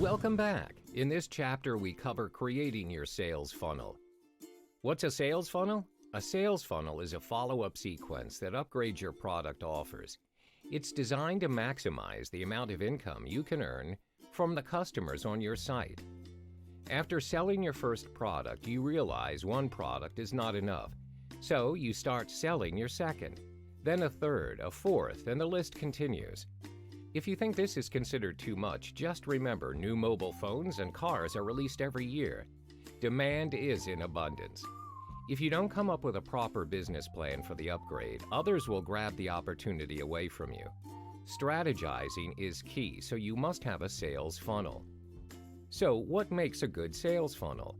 Welcome back. In this chapter, we cover creating your sales funnel. What's a sales funnel? A sales funnel is a follow-up sequence that upgrades your product offers. It's designed to maximize the amount of income you can earn from the customers on your site. After selling your first product, you realize one product is not enough, so you start selling your second, then a third, a fourth, and the list continues. If you think this is considered too much, just remember new mobile phones and cars are released every year. Demand is in abundance. If you don't come up with a proper business plan for the upgrade, others will grab the opportunity away from you. Strategizing is key, so you must have a sales funnel. So, what makes a good sales funnel?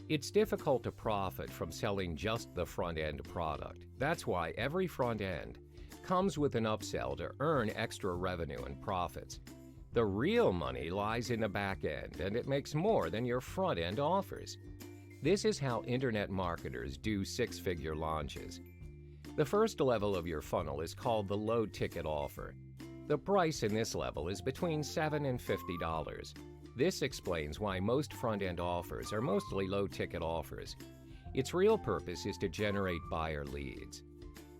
It's difficult to profit from selling just the front-end product. That's why every front end comes with an upsell to earn extra revenue and profits. The real money lies in the back end, and it makes more than your front end offers. This is how internet marketers do six-figure launches. The first level of your funnel is called the low-ticket offer. The price in this level is between $7 and $50. This explains why most front-end offers are mostly low-ticket offers. Its real purpose is to generate buyer leads.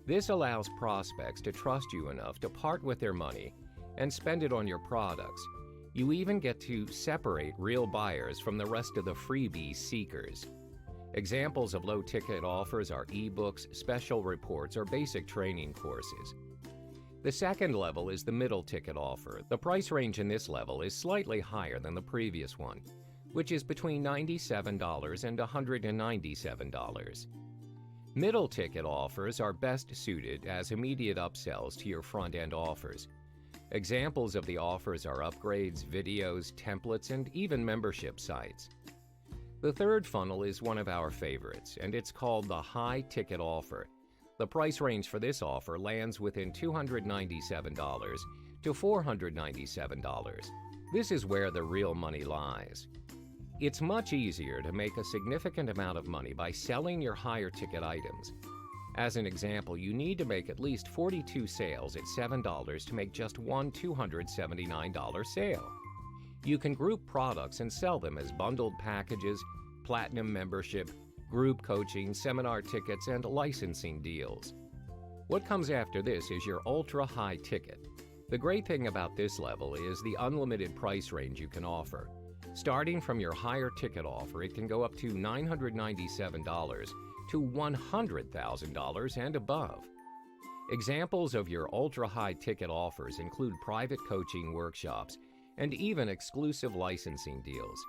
This allows prospects to trust you enough to part with their money and spend it on your products. You even get to separate real buyers from the rest of the freebie seekers. Examples of low-ticket offers are ebooks, special reports, or basic training courses. The second level is the middle ticket offer. The price range in this level is slightly higher than the previous one, which is between $97 and $197. Middle ticket offers are best suited as immediate upsells to your front-end offers. Examples of the offers are upgrades, videos, templates, and even membership sites. The third funnel is one of our favorites, and it's called the high ticket offer. The price range for this offer lands within $297 to $497. This is where the real money lies. It's much easier to make a significant amount of money by selling your higher ticket items. As an example, you need to make at least 42 sales at $7 to make just one $279 sale. You can group products and sell them as bundled packages, platinum membership, group coaching, seminar tickets, and licensing deals. What comes after this is your ultra-high ticket. The great thing about this level is the unlimited price range you can offer. Starting from your higher ticket offer, it can go up to $997 to $100,000 and above. Examples of your ultra-high ticket offers include private coaching workshops and even exclusive licensing deals.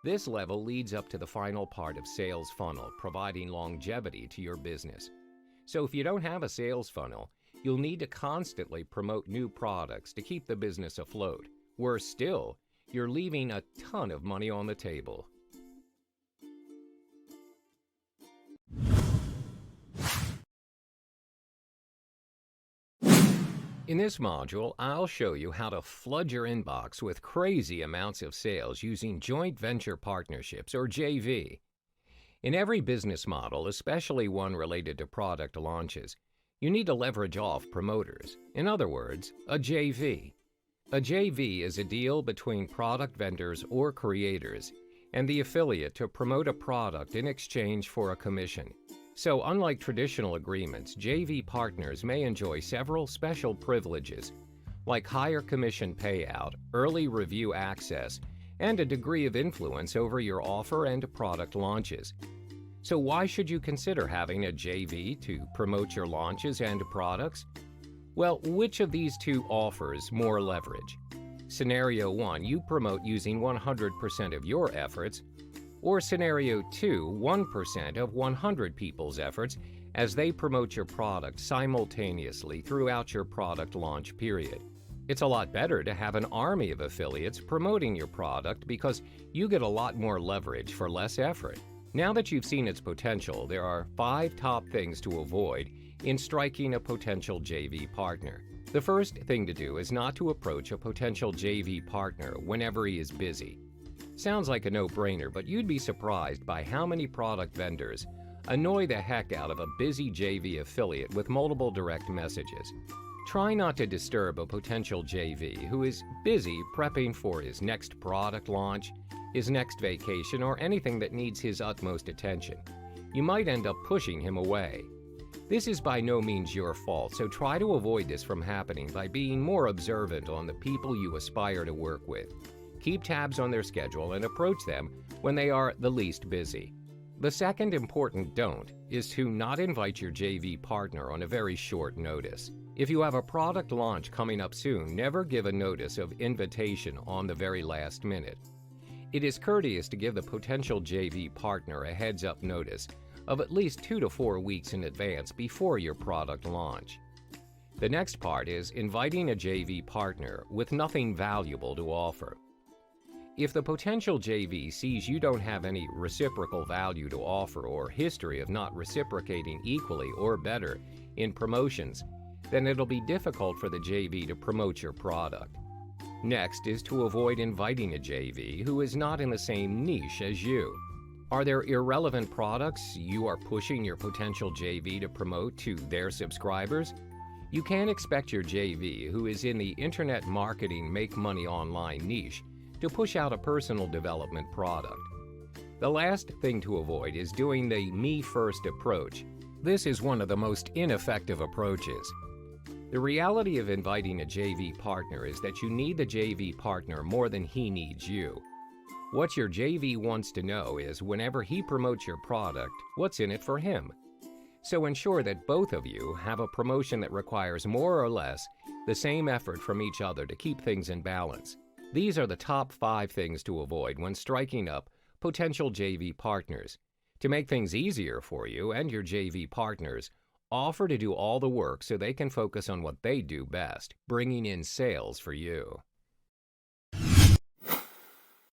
This level leads up to the final part of sales funnel, providing longevity to your business. So if you don't have a sales funnel, you'll need to constantly promote new products to keep the business afloat. Worse still, you're leaving a ton of money on the table. In this module, I'll show you how to flood your inbox with crazy amounts of sales using joint venture partnerships, or JV. In every business model, especially one related to product launches, you need to leverage off promoters. In other words, a JV. A JV is a deal between product vendors or creators and the affiliate to promote a product in exchange for a commission. So, unlike traditional agreements, JV partners may enjoy several special privileges, like higher commission payout, early review access, and a degree of influence over your offer and product launches. So why should you consider having a JV to promote your launches and products? Well, which of these two offers more leverage? Scenario 1, you promote using 100% of your efforts, or Scenario 2, 1% of 100 people's efforts as they promote your product simultaneously throughout your product launch period. It's a lot better to have an army of affiliates promoting your product because you get a lot more leverage for less effort. Now that you've seen its potential, there are 5 top things to avoid in striking a potential JV partner. The first thing to do is not to approach a potential JV partner whenever he is busy. Sounds like a no-brainer, but you'd be surprised by how many product vendors annoy the heck out of a busy JV affiliate with multiple direct messages. Try not to disturb a potential JV who is busy prepping for his next product launch, his next vacation, or anything that needs his utmost attention. You might end up pushing him away. This is by no means your fault, so try to avoid this from happening by being more observant on the people you aspire to work with. Keep tabs on their schedule and approach them when they are the least busy. The second important don't is to not invite your JV partner on a very short notice. If you have a product launch coming up soon, never give a notice of invitation on the very last minute. It is courteous to give the potential JV partner a heads-up notice of at least 2 to 4 weeks in advance before your product launch. The next part is inviting a JV partner with nothing valuable to offer. If the potential JV sees you don't have any reciprocal value to offer or history of not reciprocating equally or better in promotions, then it'll be difficult for the JV to promote your product. Next is to avoid inviting a JV who is not in the same niche as you. Are there irrelevant products you are pushing your potential JV to promote to their subscribers? You can't expect your JV who is in the internet marketing make money online niche to push out a personal development product. The last thing to avoid is doing the me first approach. This is one of the most ineffective approaches. The reality of inviting a JV partner is that you need the JV partner more than he needs you. What your JV wants to know is whenever he promotes your product, what's in it for him. So ensure that both of you have a promotion that requires more or less the same effort from each other to keep things in balance. These are the top 5 things to avoid when striking up potential JV partners. To make things easier for you and your JV partners, offer to do all the work so they can focus on what they do best, bringing in sales for you.